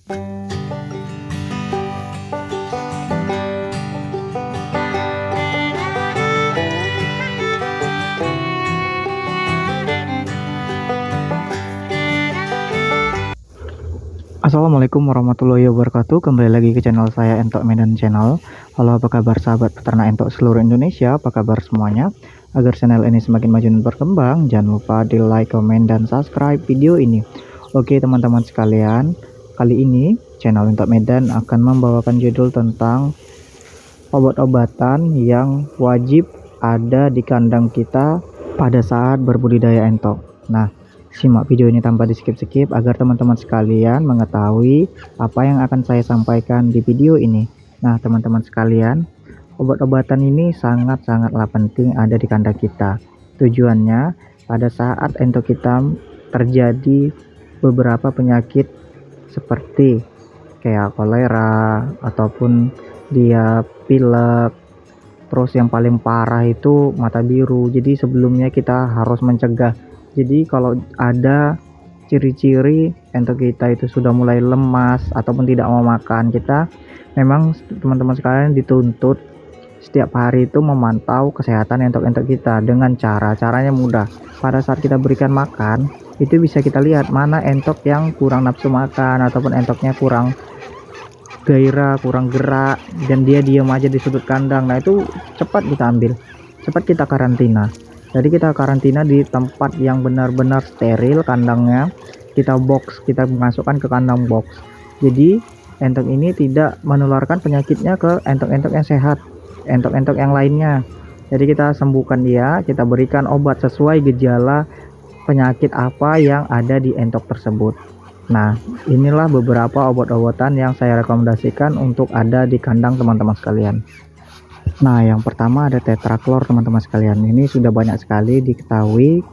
Assalamualaikum warahmatullahi wabarakatuh. Kembali lagi ke channel saya, Entok Medan Channel. Halo, apa kabar sahabat peternak entok seluruh Indonesia? Apa kabar semuanya? Agar channel ini semakin maju dan berkembang, jangan lupa di like, komen, dan subscribe video ini. Oke teman-teman sekalian, kali ini channel Entok Medan akan membawakan judul tentang obat-obatan yang wajib ada di kandang kita pada saat berbudidaya entok. Nah, simak video ini tanpa di skip-skip agar teman-teman sekalian mengetahui apa yang akan saya sampaikan di video ini. Nah, teman-teman sekalian, obat-obatan ini sangat-sangatlah penting ada di kandang kita. Tujuannya pada saat entok kita terjadi beberapa penyakit seperti kayak kolera ataupun dia pilek, terus yang paling parah itu mata biru. Jadi sebelumnya kita harus mencegah. Jadi kalau ada ciri-ciri entok kita itu sudah mulai lemas ataupun tidak mau makan, kita memang teman-teman sekalian dituntut setiap hari itu memantau kesehatan entok-entok kita dengan caranya mudah. Pada saat kita berikan makan, itu bisa kita lihat mana entok yang kurang nafsu makan ataupun entoknya kurang gairah, kurang gerak, dan dia diam aja di sudut kandang. Nah, itu cepat kita ambil, cepat kita karantina. Jadi kita karantina di tempat yang benar-benar steril kandangnya, kita box, kita masukkan ke kandang box. Jadi entok ini tidak menularkan penyakitnya ke entok-entok yang sehat, entok-entok yang lainnya. Jadi kita sembuhkan dia, kita berikan obat sesuai gejala penyakit apa yang ada di entok tersebut. Nah, inilah beberapa obat-obatan yang saya rekomendasikan untuk ada di kandang teman-teman sekalian. Nah, yang pertama ada tetraklor teman-teman sekalian. Ini sudah banyak sekali diketahui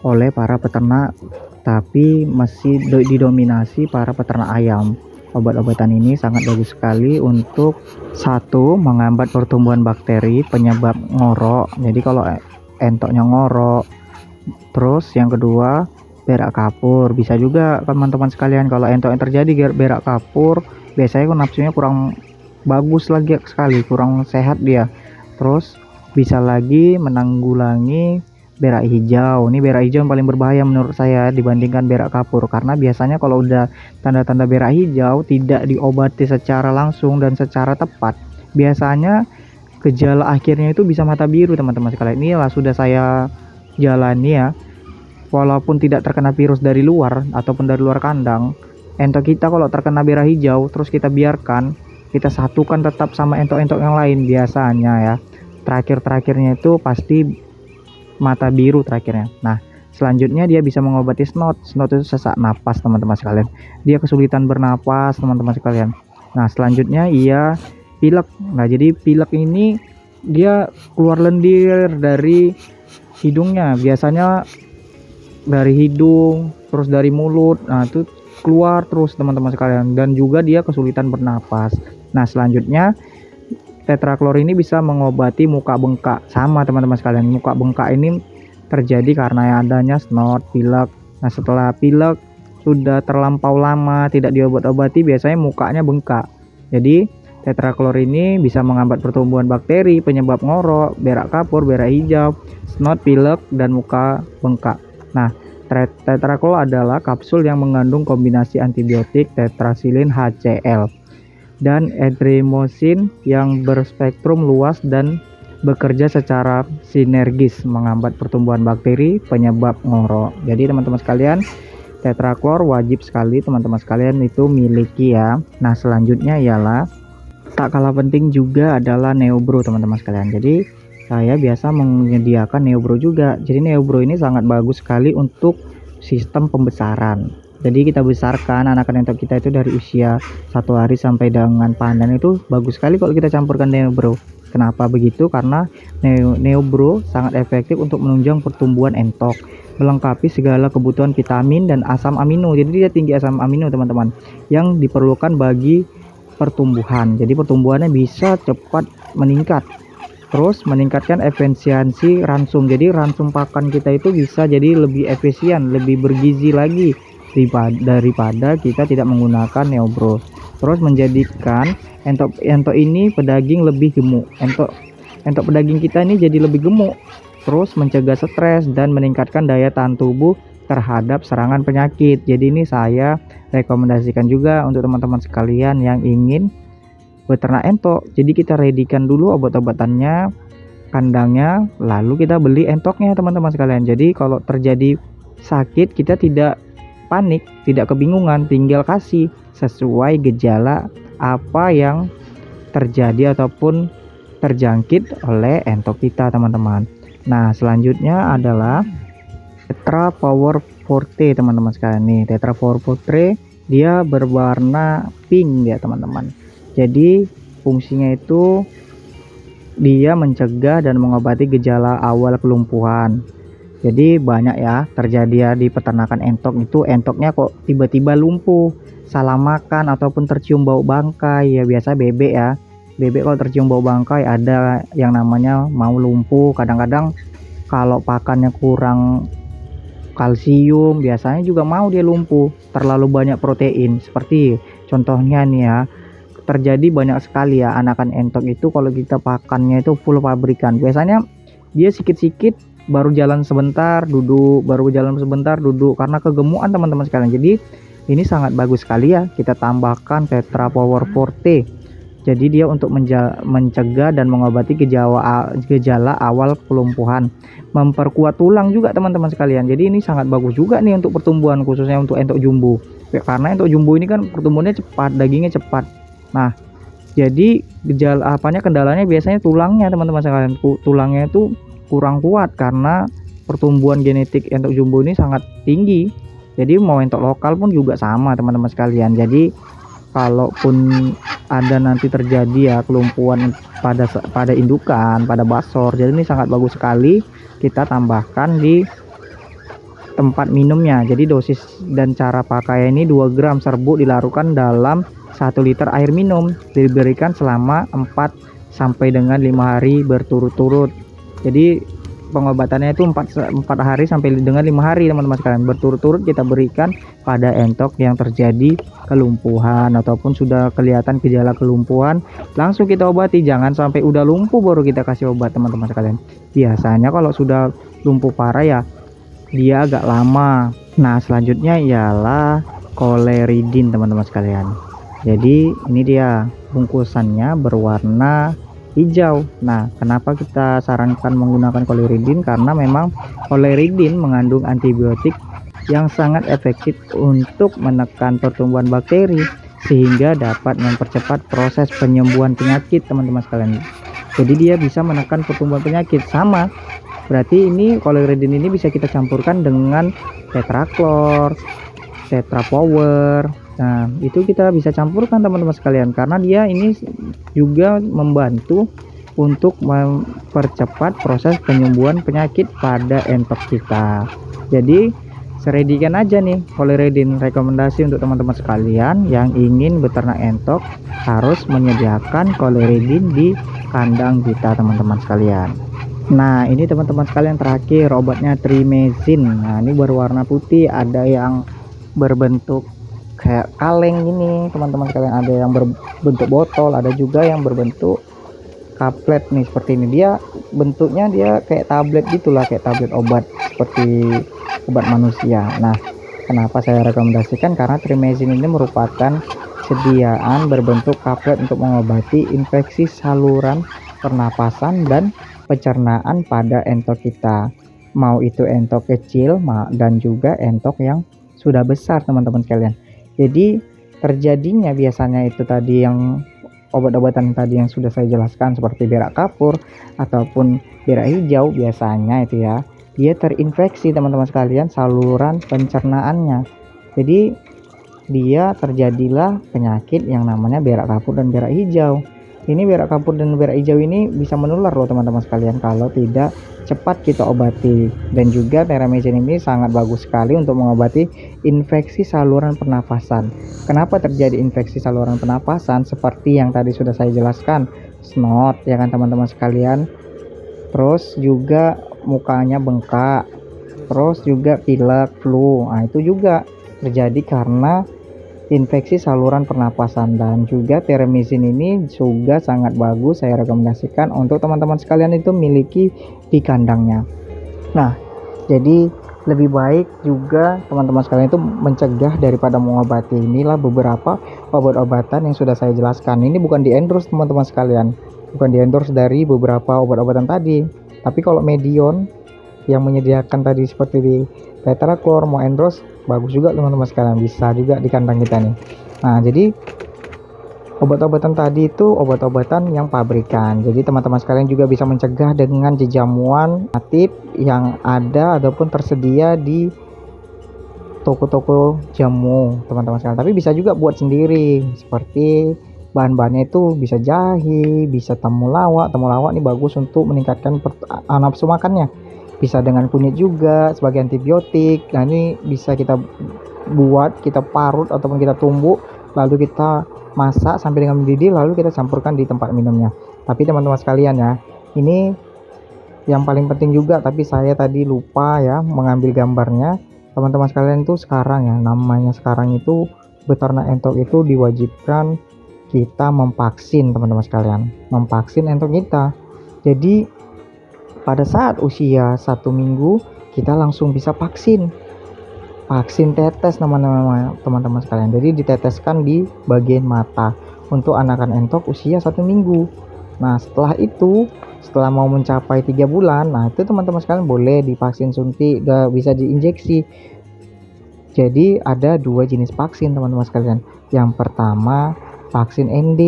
oleh para peternak, tapi masih didominasi para peternak ayam. Obat-obatan ini sangat bagus sekali untuk satu, menghambat pertumbuhan bakteri penyebab ngorok. Jadi kalau entoknya ngorok, terus yang kedua berak kapur. Bisa juga teman-teman sekalian kalau entok yang terjadi berak kapur, biasanya nafsunya kurang bagus lagi sekali, kurang sehat dia. Terus bisa lagi menanggulangi berak hijau. Ini berak hijau yang paling berbahaya menurut saya dibandingkan berak kapur, karena biasanya kalau udah tanda-tanda berak hijau tidak diobati secara langsung dan secara tepat, biasanya gejala akhirnya itu bisa mata biru teman-teman sekalian. Inilah sudah saya jalani ya. Walaupun tidak terkena virus dari luar ataupun dari luar kandang, entok kita kalau terkena berak hijau terus kita biarkan, kita satukan tetap sama entok-entok yang lain, biasanya ya terakhirnya itu pasti mata biru terakhirnya. Nah, selanjutnya dia bisa mengobati snot itu sesak napas teman-teman sekalian, dia kesulitan bernapas teman-teman sekalian. Nah, selanjutnya ia pilek. Nah, jadi pilek ini dia keluar lendir dari hidungnya, biasanya dari hidung terus dari mulut. Nah, itu keluar terus teman-teman sekalian, dan juga dia kesulitan bernapas. Nah, selanjutnya tetraklor ini bisa mengobati muka bengkak. Sama teman-teman sekalian, muka bengkak ini terjadi karena adanya snot, pilek. Nah, setelah pilek sudah terlampau lama tidak diobat-obati, biasanya mukanya bengkak. Jadi tetraklor ini bisa menghambat pertumbuhan bakteri penyebab ngorok, berak kapur, berak hijau, snot, pilek, dan muka bengkak. Nah, tetraklor adalah kapsul yang mengandung kombinasi antibiotik tetrasilin HCl dan erythromycin yang berspektrum luas dan bekerja secara sinergis menghambat pertumbuhan bakteri penyebab ngorok. Jadi teman-teman sekalian, tetraklor wajib sekali teman-teman sekalian itu miliki ya. Nah, selanjutnya ialah tak kalah penting juga adalah Neobro teman-teman sekalian. Jadi saya biasa menyediakan Neobro juga. Jadi Neobro ini sangat bagus sekali untuk sistem pembesaran. Jadi kita besarkan anak-anak entok kita itu dari usia 1 hari sampai dengan panen, itu bagus sekali kalau kita campurkan Neobro. Kenapa begitu? Karena Neobro sangat efektif untuk menunjang pertumbuhan entok, melengkapi segala kebutuhan vitamin dan asam amino. Jadi dia tinggi asam amino teman-teman, yang diperlukan bagi pertumbuhan. Jadi pertumbuhannya bisa cepat meningkat. Terus meningkatkan efisiensi ransum. Jadi ransum pakan kita itu bisa jadi lebih efisien, lebih bergizi lagi. daripada kita tidak menggunakan Neobro. Terus menjadikan entok ini pedaging lebih gemuk. Entok pedaging kita ini jadi lebih gemuk. Terus mencegah stres dan meningkatkan daya tahan tubuh terhadap serangan penyakit. Jadi ini saya rekomendasikan juga untuk teman-teman sekalian yang ingin beternak entok. Jadi kita readykan dulu obat-obatannya, kandangnya, lalu kita beli entoknya teman-teman sekalian. Jadi kalau terjadi sakit kita tidak panik, tidak kebingungan, tinggal kasih sesuai gejala apa yang terjadi ataupun terjangkit oleh entok kita teman-teman. Nah selanjutnya adalah Tetra Power Forte teman-teman sekalian. Nih Tetra Power Forte dia berwarna pink ya teman-teman. Jadi fungsinya itu dia mencegah dan mengobati gejala awal kelumpuhan. Jadi banyak ya terjadi ya di peternakan entok itu, entoknya kok tiba-tiba lumpuh, salah makan ataupun tercium bau bangkai. Ya biasa bebek ya, bebek kalau tercium bau bangkai ada yang namanya mau lumpuh. Kadang-kadang kalau pakannya kurang kalsium biasanya juga mau dia lumpuh, terlalu banyak protein. Seperti contohnya nih ya, terjadi banyak sekali ya anakan entok itu kalau kita pakannya itu full pabrikan. Biasanya dia sikit-sikit baru jalan sebentar duduk, baru jalan sebentar duduk karena kegemukan teman-teman sekalian. Jadi ini sangat bagus sekali ya kita tambahkan Tetra Power Forte. Jadi dia untuk mencegah dan mengobati gejala awal kelumpuhan, memperkuat tulang juga teman-teman sekalian. Jadi ini sangat bagus juga nih untuk pertumbuhan, khususnya untuk entok jumbo. Karena entok jumbo ini kan pertumbuhannya cepat, dagingnya cepat. Nah, jadi gejala kendalanya biasanya tulangnya teman-teman sekalian. Tulangnya itu kurang kuat karena pertumbuhan genetik entok jumbo ini sangat tinggi. Jadi mau entok lokal pun juga sama teman-teman sekalian. Jadi kalaupun ada nanti terjadi ya kelumpuhan pada indukan, pada basor, jadi ini sangat bagus sekali kita tambahkan di tempat minumnya. Jadi dosis dan cara pakai ini 2 gram serbuk dilarutkan dalam 1 liter air minum, diberikan selama 4 sampai dengan 5 hari berturut-turut. Jadi pengobatannya itu 4 hari sampai dengan 5 hari teman-teman sekalian, berturut-turut kita berikan pada entok yang terjadi kelumpuhan ataupun sudah kelihatan gejala kelumpuhan, langsung kita obati. Jangan sampai udah lumpuh baru kita kasih obat teman-teman sekalian. Biasanya kalau sudah lumpuh parah ya dia agak lama. Nah selanjutnya ialah Choleridin teman-teman sekalian. Jadi ini dia bungkusannya berwarna hijau. Nah kenapa kita sarankan menggunakan Choleridin? Karena memang Choleridin mengandung antibiotik yang sangat efektif untuk menekan pertumbuhan bakteri sehingga dapat mempercepat proses penyembuhan penyakit teman-teman sekalian. Jadi dia bisa menekan pertumbuhan penyakit. Sama berarti ini Choleridin ini bisa kita campurkan dengan Tetrachlor, Tetra Power. Nah itu kita bisa campurkan teman-teman sekalian karena dia ini juga membantu untuk mempercepat proses penyembuhan penyakit pada entok kita. Jadi seredikan aja nih Choleridin. Rekomendasi untuk teman-teman sekalian yang ingin beternak entok harus menyediakan Choleridin di kandang kita teman-teman sekalian. Nah ini teman-teman sekalian terakhir obatnya Trimezin. Nah ini berwarna putih, ada yang berbentuk kayak kaleng ini teman-teman sekalian, ada yang berbentuk botol, ada juga yang berbentuk kaplet nih seperti ini. Dia bentuknya dia kayak tablet gitulah, kayak tablet obat seperti obat manusia. Nah kenapa saya rekomendasikan? Karena Trimezin ini merupakan sediaan berbentuk kaplet untuk mengobati infeksi saluran pernapasan dan pencernaan pada entok kita, mau itu entok kecil dan juga entok yang sudah besar teman-teman sekalian. Jadi terjadinya biasanya itu tadi yang obat-obatan tadi yang sudah saya jelaskan seperti berak kapur ataupun berak hijau, biasanya itu ya dia terinfeksi teman-teman sekalian saluran pencernaannya. Jadi dia terjadilah penyakit yang namanya berak kapur dan berak hijau. Ini berak kapur dan berak hijau ini bisa menular loh teman-teman sekalian kalau tidak cepat kita obati. Dan juga Trimezin ini sangat bagus sekali untuk mengobati infeksi saluran pernafasan. Kenapa terjadi infeksi saluran pernafasan? Seperti yang tadi sudah saya jelaskan, snot ya kan teman-teman sekalian. Terus juga mukanya bengkak, terus juga pilek, flu. Nah itu juga terjadi karena infeksi saluran pernapasan. Dan juga termisin ini juga sangat bagus, saya rekomendasikan untuk teman-teman sekalian itu miliki di kandangnya. Nah, jadi lebih baik juga teman-teman sekalian itu mencegah daripada mengobati. Inilah beberapa obat-obatan yang sudah saya jelaskan. Ini bukan di endorse teman-teman sekalian, bukan di endorse dari beberapa obat-obatan tadi. Tapi kalau Medion yang menyediakan tadi seperti di Tetraklor mau endorse, bagus juga teman-teman sekalian, bisa juga di kandang kita nih. Nah, jadi obat-obatan tadi itu obat-obatan yang pabrikan. Jadi teman-teman sekalian juga bisa mencegah dengan jejamuan aktif yang ada ataupun tersedia di toko-toko jamu teman-teman sekalian. Tapi bisa juga buat sendiri, seperti bahan-bahannya itu bisa jahe, bisa temulawak. Temulawak ini bagus untuk meningkatkan nafsu makannya. Bisa dengan kunyit juga sebagai antibiotik. Nah, ini bisa kita buat, kita parut ataupun kita tumbuk, lalu kita masak sampai dengan mendidih, lalu kita campurkan di tempat minumnya. Tapi teman-teman sekalian ya, ini yang paling penting juga, tapi saya tadi lupa ya mengambil gambarnya. Teman-teman sekalian itu sekarang ya, namanya sekarang itu beternak entok itu diwajibkan kita memvaksin teman-teman sekalian, memvaksin entok kita. Jadi pada saat usia 1 minggu kita langsung bisa vaksin tetes teman-teman sekalian. Jadi diteteskan di bagian mata untuk anakan entok usia 1 minggu. Nah, setelah itu, setelah mau mencapai 3 bulan, nah itu teman-teman sekalian boleh divaksin suntik, bisa diinjeksi. Jadi ada 2 jenis vaksin teman-teman sekalian. Yang pertama vaksin ND,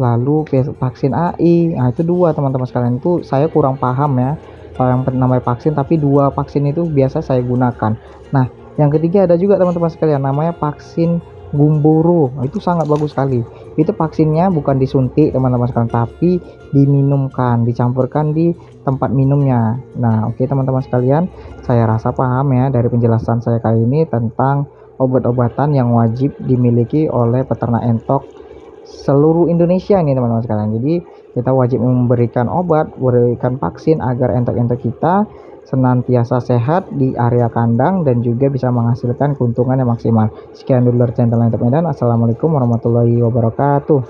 lalu vaksin AI. Nah, itu 2 teman-teman sekalian. Itu saya kurang paham ya yang namanya vaksin, tapi 2 vaksin itu biasa saya gunakan. Nah, yang ketiga ada juga teman-teman sekalian, namanya vaksin Gumboro. Nah, itu sangat bagus sekali. Itu vaksinnya bukan disuntik teman-teman sekalian, tapi diminumkan, dicampurkan di tempat minumnya. Nah, oke teman-teman sekalian, saya rasa paham ya dari penjelasan saya kali ini tentang obat-obatan yang wajib dimiliki oleh peternak entok seluruh Indonesia ini teman-teman sekalian. Jadi kita wajib memberikan obat, memberikan vaksin agar entok-entok kita senantiasa sehat di area kandang dan juga bisa menghasilkan keuntungan yang maksimal. Sekian dulu dari channel Entok Medan. Assalamualaikum warahmatullahi wabarakatuh.